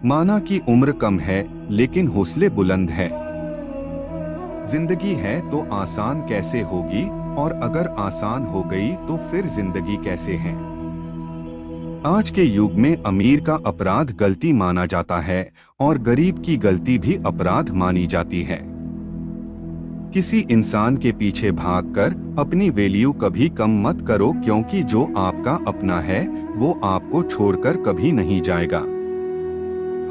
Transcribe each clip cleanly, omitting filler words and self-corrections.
माना कि उम्र कम है लेकिन हौसले बुलंद है। जिंदगी है तो आसान कैसे होगी, और अगर आसान हो गई तो फिर जिंदगी कैसे है। आज के युग में अमीर का अपराध गलती माना जाता है और गरीब की गलती भी अपराध मानी जाती है। किसी इंसान के पीछे भागकर अपनी वैल्यू कभी कम मत करो, क्योंकि जो आपका अपना है वो आपको छोड़कर कभी नहीं जाएगा।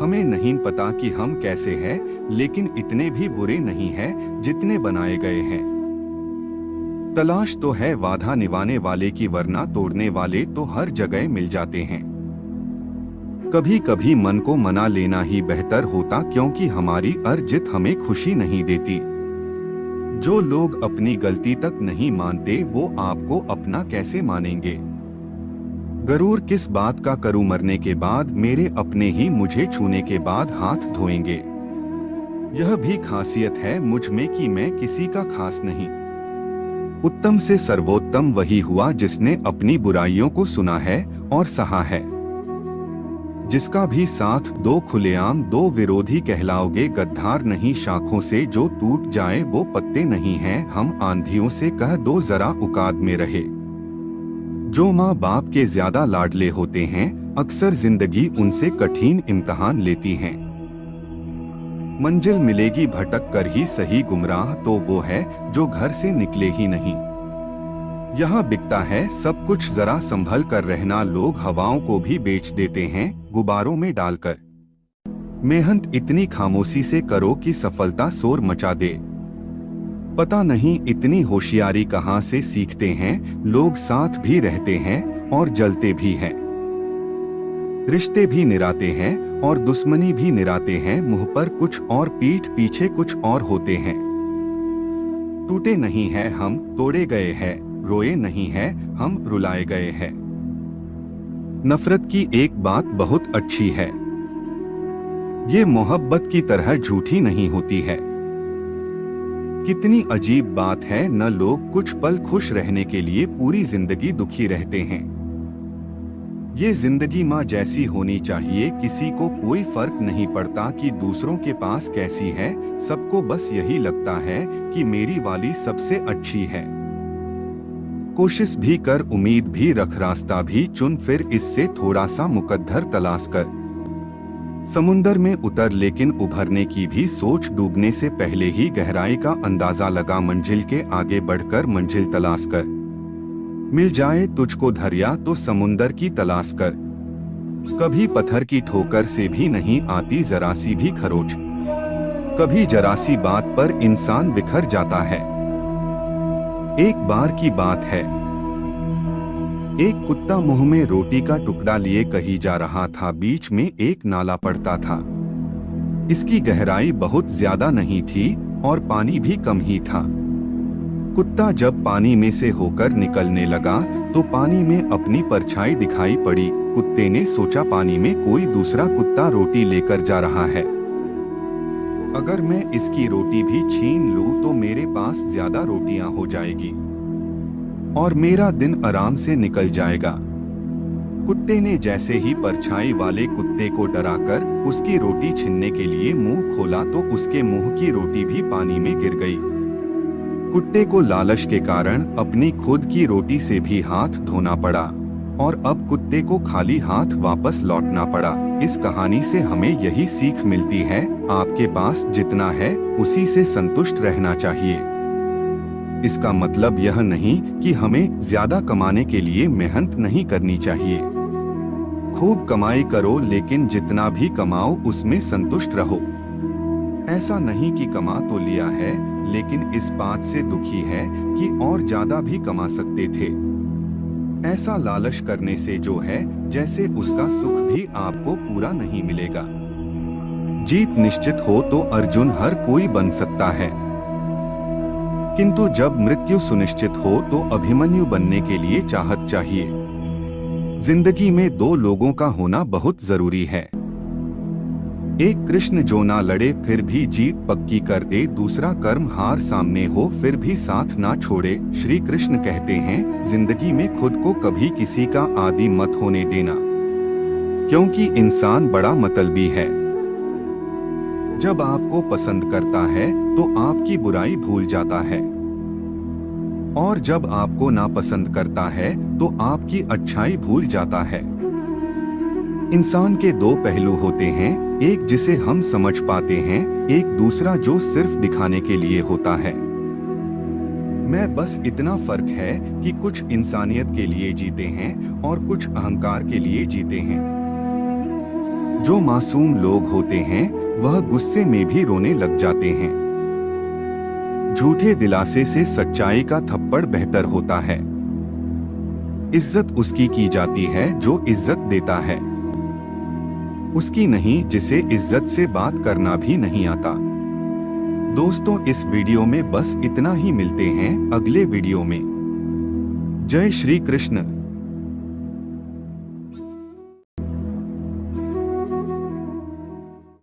हमें नहीं पता कि हम कैसे हैं, लेकिन इतने भी बुरे नहीं हैं जितने बनाए गए हैं। तलाश तो है वादा निभाने वाले की, वरना तोड़ने वाले तो हर जगह मिल जाते हैं। कभी कभी मन को मना लेना ही बेहतर होता, क्योंकि हमारी अर्जित हमें खुशी नहीं देती। जो लोग अपनी गलती तक नहीं मानते वो आपको अपना कैसे मानेंगे। गरूर किस बात का करूं, मरने के बाद मेरे अपने ही मुझे छूने के बाद हाथ धोएंगे। यह भी खासियत है मुझ में कि मैं किसी का खास नहीं। उत्तम से सर्वोत्तम वही हुआ जिसने अपनी बुराइयों को सुना है और सहा है। जिसका भी साथ दो खुलेआम दो विरोधी कहलाओगे। गद्दार नहीं शाखों से जो टूट जाए वो पत्ते नहीं हैं। हम आंधियों से कह दो जरा औकात में रहे। जो माँ बाप के ज्यादा लाडले होते हैं अक्सर जिंदगी उनसे कठिन इम्तिहान लेती है। मंजिल मिलेगी भटक कर ही सही, गुमराह तो वो है जो घर से निकले ही नहीं। यहाँ बिकता है सब कुछ, जरा संभल कर रहना। लोग हवाओं को भी बेच देते हैं गुब्बारों में डालकर। मेहनत इतनी खामोशी से करो कि सफलता शोर मचा दे। पता नहीं इतनी होशियारी कहाँ से सीखते हैं। लोग साथ भी रहते हैं और जलते भी हैं। रिश्ते भी निराते हैं और दुश्मनी भी निराते हैं। मुंह पर कुछ और पीठ पीछे कुछ और होते हैं। टूटे नहीं है हम तोड़े गए हैं, रोए नहीं है हम रुलाए गए हैं। नफरत की एक बात बहुत अच्छी है, ये मोहब्बत की तरह झूठी नहीं होती है। कितनी अजीब बात है, न लोग कुछ पल खुश रहने के लिए पूरी जिंदगी दुखी रहते हैं। ये जिंदगी माँ जैसी होनी चाहिए, किसी को कोई फर्क नहीं पड़ता कि दूसरों के पास कैसी है। सबको बस यही लगता है कि मेरी वाली सबसे अच्छी है। कोशिश भी कर, उम्मीद भी रख, रास्ता भी चुन, फिर इससे थोड़ा सा मुकद्दर तलाश कर। समुंदर में उतर लेकिन उभरने की भी सोच, डूबने से पहले ही गहराई का अंदाजा लगा। मंजिल के आगे बढ़कर मंजिल तलाश कर। मिल जाए तुझको दरिया तो समुंदर की तलाश कर। कभी पत्थर की ठोकर से भी नहीं आती जरा सी भी खरोच। कभी जरा सी बात पर इंसान बिखर जाता है। एक बार की बात है, एक कुत्ता मुंह में रोटी का टुकड़ा लिए कहीं जा रहा था। बीच में एक नाला पड़ता था। इसकी गहराई बहुत ज्यादा नहीं थी और पानी भी कम ही था। कुत्ता जब पानी में से होकर निकलने लगा तो पानी में अपनी परछाई दिखाई पड़ी। कुत्ते ने सोचा पानी में कोई दूसरा कुत्ता रोटी लेकर जा रहा है। अगर मैं इसकी रोटी भी छीन लूं तो मेरे पास ज्यादा रोटियां हो जाएगी और मेरा दिन आराम से निकल जाएगा। कुत्ते ने जैसे ही परछाई वाले कुत्ते को डराकर उसकी रोटी छीनने के लिए मुंह खोला तो उसके मुंह की रोटी भी पानी में गिर गई। कुत्ते को लालच के कारण अपनी खुद की रोटी से भी हाथ धोना पड़ा और अब कुत्ते को खाली हाथ वापस लौटना पड़ा। इस कहानी से हमें यही सीख मिलती है, आपके पास जितना है उसी से संतुष्ट रहना चाहिए। इसका मतलब यह नहीं कि हमें ज्यादा कमाने के लिए मेहनत नहीं करनी चाहिए। खूब कमाई करो लेकिन जितना भी कमाओ उसमें संतुष्ट रहो। ऐसा नहीं कि कमा तो लिया है लेकिन इस बात से दुखी है कि और ज्यादा भी कमा सकते थे। ऐसा लालच करने से जो है जैसे उसका सुख भी आपको पूरा नहीं मिलेगा। जीत निश्चित हो तो अर्जुन हर कोई बन सकता है, किंतु जब मृत्यु सुनिश्चित हो तो अभिमन्यु बनने के लिए चाहत चाहिए। जिंदगी में दो लोगों का होना बहुत जरूरी है। एक कृष्ण जो ना लड़े फिर भी जीत पक्की कर दे, दूसरा कर्म हार सामने हो फिर भी साथ ना छोड़े। श्री कृष्ण कहते हैं जिंदगी में खुद को कभी किसी का आदी मत होने देना, क्योंकि इंसान बड़ा मतलबी है। जब आपको पसंद करता है तो आपकी बुराई भूल जाता है, और जब आपको नापसंद करता है तो आपकी अच्छाई भूल जाता है। इंसान के दो पहलू होते हैं, एक जिसे हम समझ पाते हैं, एक दूसरा जो सिर्फ दिखाने के लिए होता है। मैं बस इतना फर्क है कि कुछ इंसानियत के लिए जीते हैं और कुछ अहंकार के लिए जीते हैं। जो मासूम लोग होते हैं वह गुस्से में भी रोने लग जाते हैं। झूठे दिलासे से सच्चाई का थप्पड़ बेहतर होता है। इज्जत उसकी की जाती है जो इज्जत देता है, उसकी नहीं जिसे इज्जत से बात करना भी नहीं आता। दोस्तों, इस वीडियो में बस इतना ही। मिलते हैं अगले वीडियो में। जय श्री कृष्ण।